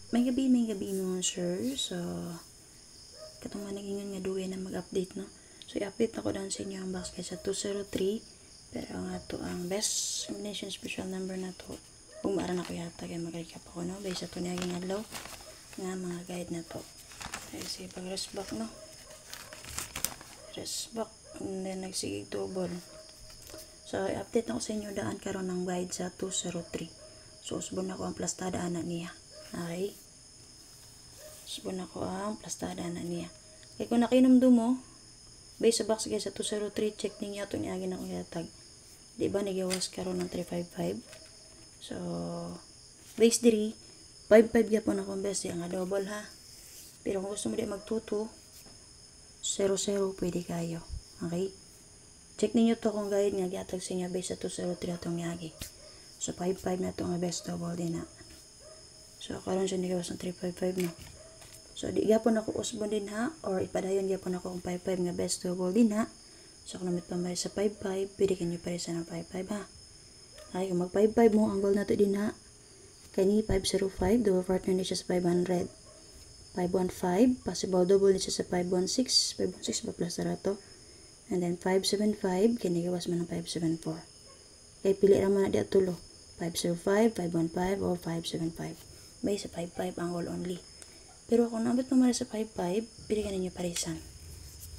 may gabi mo sir. So katong managingon nga duwe na mag-update no. So i-update ako dan sa inyo ang box guys sa 203. Pero ang ato ang best combination special number na to. Kung maara na ko yata kay mag-recap ako no based sa tunaging adlaw nga mga guide na to. Kasi pag rest back no. Rest back and then nagsigig double. So i-update ako sa inyo daan karon ng guide sa 203. So usbon ako ang plastada ana niya. Okay? Usbon ako ang plastada ana niya. Kaya kung nakinumdum mo base sa box guys sa 203 check ninyo ato niya na akong yatag. Di ba nagiwas karon ng 355? So base diri 55 gyapon akong best yang double ha. Pero kung gusto mo di magtuto 00 pwede kayo. Okay? Check ninyo to kung guide nga giatag sa inyo base sa 203 atong niagi. So 55 na to nga best double din na. So karon siya nagiwas ng 355 no. So di gyapon ako usbon din ha or ipadayon gyapon ako kung 55 nga best double din ha. So kung namit pa mari sa 55, pwede kanyo pa rin sa ng 55 ha. Ay kung mag 55 mo ang goal nato din ha. Kani 505 double partner ni siya sa 500. 515 possible double ni siya sa 516 ba plus rato. And then 575 kani gawas man ng 574. Kay pili ra man na di tulo. 505, 515 or 575. May sa 55 ang goal only. Pero kung nabot pa mara sa 55, pili ka ninyo parisan.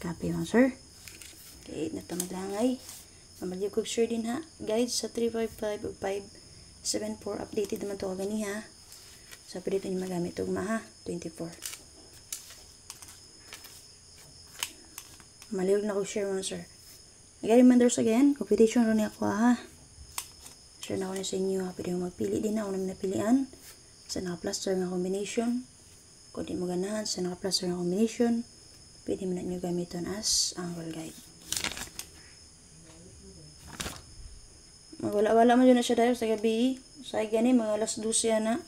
Copy mo, sir. Okay, natamadlangay. Mamaliyog ko sure din ha. Guys, sa 355 o 574, updated naman ito kagani ha. So, pwede ito nyo magamit tugma ha. 24. Mamaliyog na ko share mo, sir. Nag-reminders again. Competition rin ako ha. Sure na ako na sa inyo ha. Pwede mo magpili din ha. Kung namin napilian. Sa naka-plaster nga combination. Kung di mo ganahan sa naka-plaster nga combination, pwede mo na nyo gamiton as angle guide. Magwala-wala mo dyan na siya dahil sa gabi. Sa gani, mga alas 12 na.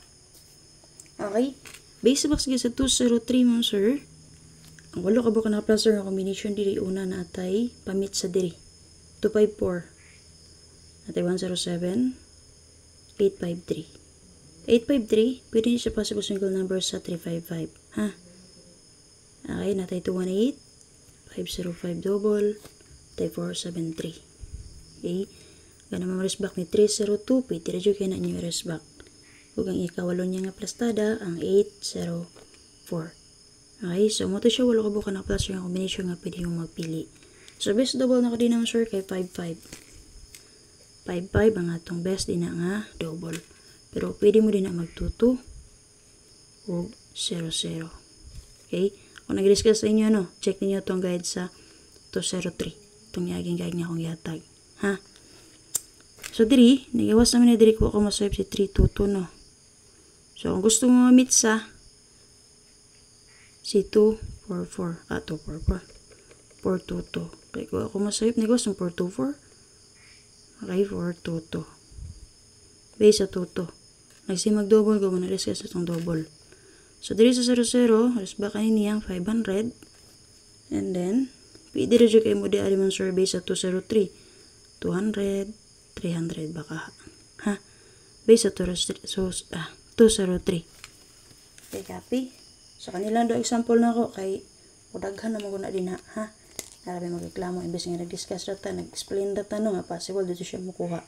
Okay? Base box guys sa 203 mo, sir. Ang walo ka ba ka naka-plaster nga combination, diri una na atay pamit sa diri. 254. Atay 107. 853. 853, pwede niyo siya possible single number sa 355. Ha? Okay, natay 218, 505 double, natay 473. Okay? Ganun mo resback ni 302, pwede rin kayo na niyo resback. Huwag ang ikawalo niya nga plastada, ang 804. Okay, so mo to siya, wala ka buka na plus yung combination nga pwede yung magpili. So, best double na ko din naman sir kay 55. 55 ang atong best din na nga double. Pero pwede mo din na magtuto o 00. Okay? Kung nag-discuss sa inyo, no, check niyo itong guide sa 203. Itong yaging guide niya kung yatag. Ha? So, diri, nagawas naman na diri ko ako maswipe si 322, no. So, kung gusto mo mamit sa si 244. 244. 422. Okay, kung ako maswipe, nagawas ng 424. Okay, 422. Base sa 22. Nagsimag double ko muna discuss itong double. So, diri sa 00, alas ba kanina 500. And then, pwede rin kayo mo di arimang survey sa 203. 200, 300 baka. Ha? Base sa 203. Okay, copy. So, kanilang do example na ako kay udaghan naman ko na din ha. Narabi magreklamo. Imbes nga nag-discuss data, nag-explain data no nga possible dito siya makuha.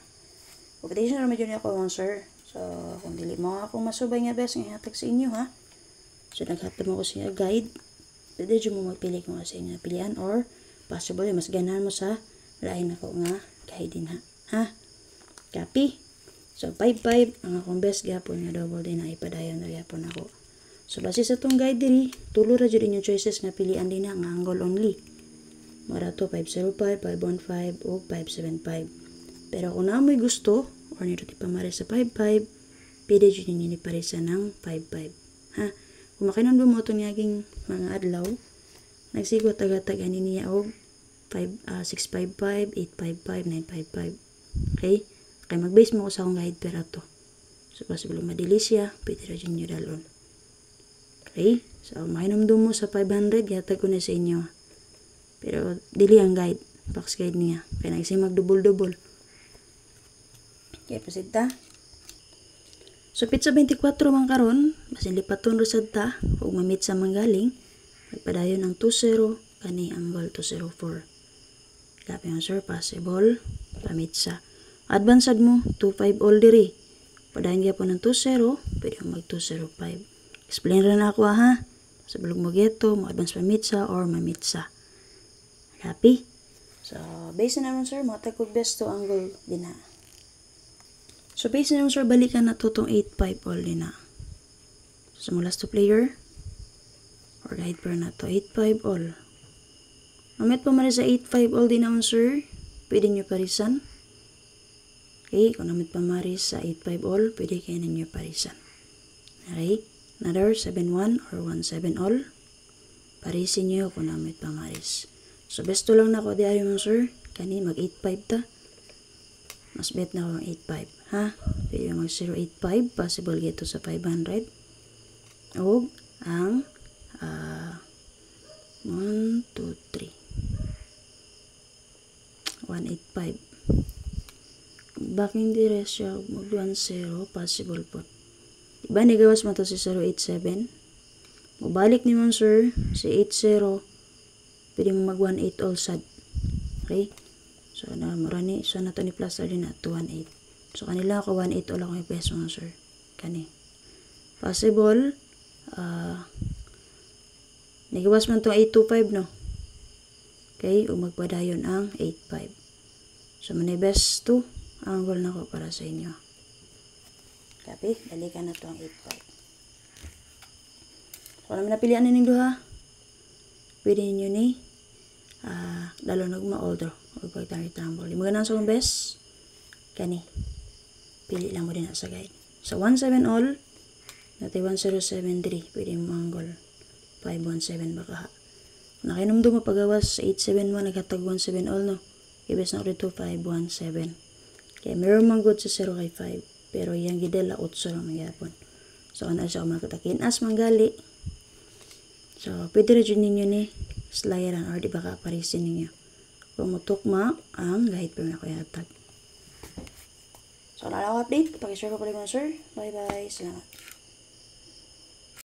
Competition na medyo niya ako sir. So, kung dili mo ako masubay nga best nga hatag sa inyo ha. So, naghatag mo ko sa guide. Pwede dyan mo magpili kung sa inyo pilihan or possible mas ganahan mo sa lain ako nga guide din ha. Ha? Copy? So, 5-5 ang akong best gapon nga double din na ipadayon na gapon ako. So, base sa itong guide diri, tulo ra dyan yung choices nga pilihan din na nga angle only. Mara to 505, 515 o 575. Pero kung na mo'y gusto, or nito ti pamari sa 5-5, pwede dyan yung iniparisa ng 5-5. Ha? Kung makinando mo itong yaging mga adlaw, nagsigot taga-taga niya og 655, 855, 955. Okay? Kaya mag-base mo ko sa akong guide pera to. So, possible madili siya, pwede rin nyo dalon. Okay? So, makinando mo sa 500, yatag ko na sa inyo. Pero, dili ang guide. Box guide niya. Kaya nagsimag double-double. Okay, pasita. So, So pizza 24 man karon, basin lipaton ro sad ta ug mamit sa manggaling, nagpadayon ang 20 kani angle 204. Labi ang sir, possible pamit sa advanced mo 25 all diri. Padayon gyapon ng 20, pwede mo mag 205. Explain ra na ako ha. Sa bulog mo geto, mo advance pamitsa or mamitsa. Happy? So, base na naman sir, matagog best to angle din na. So, base na naman sir, balikan na to tong 8-5 all din na. So, mula to player, or guide pair na to, 8-5 all. Mamit pa man sa 8-5 all din naman sir, pwede nyo parisan. Okay, kung namit pa maris sa 8-5 all, pwede kayo ninyo parisan. Okay, another 7-1 or 1-7 all. Parisin nyo kung namit pa maris. So, besto lang na ako di ayaw mo sir. Kani, mag 8-5 ta. Mas bet na ako ang 8-5. Ha? Pwede mag 0-8-5. Possible gito sa 500. O, ang 1, 2, 3. 1-8-5. Backing dire siya. Mag 1-0. Possible po. Diba, nigawas mo to si 0-8-7. Mabalik ni mo sir. Si 8-0. Pwede mo mag 1-8 all sad. Okay? So, marani. So, na to ni plus din na 2-1-8. So, kanila ako 1-8 all ako yung peso nga, sir. Kani. Possible. Nagawas man to 8-2-5, no? Okay? O magpadayon ang 8-5. So, manay best 2. Ang goal na ko para sa inyo. Copy? Balikan na to ang 8-5. So, naman napilian na ninyo ha. Pwede ninyo ni dalo nagma-all draw o pagtari-tambol. Di mo ganang sa best kani. Pili lang mo din sa guide. Sa 1-7 all, nati 1-0-7-3. Pwede mo angle 5-1-7 baka ha. Nakinomdo mo pagawas sa 8-7-1, naghatag 1-7 all, no? Ibes na ulit 5-1-7. Kaya meron mang good sa 0 kay 5. Pero yung gidela 8 lang magyapon. So, ano siya makatakin as manggali. So, pwede rin ninyo ni slayeran or di ba kaparisin ninyo. Kung mutukma ang guide per na kuya tag. So, nalaw update. Pakishare ko pala mo sir. Bye bye. Salamat.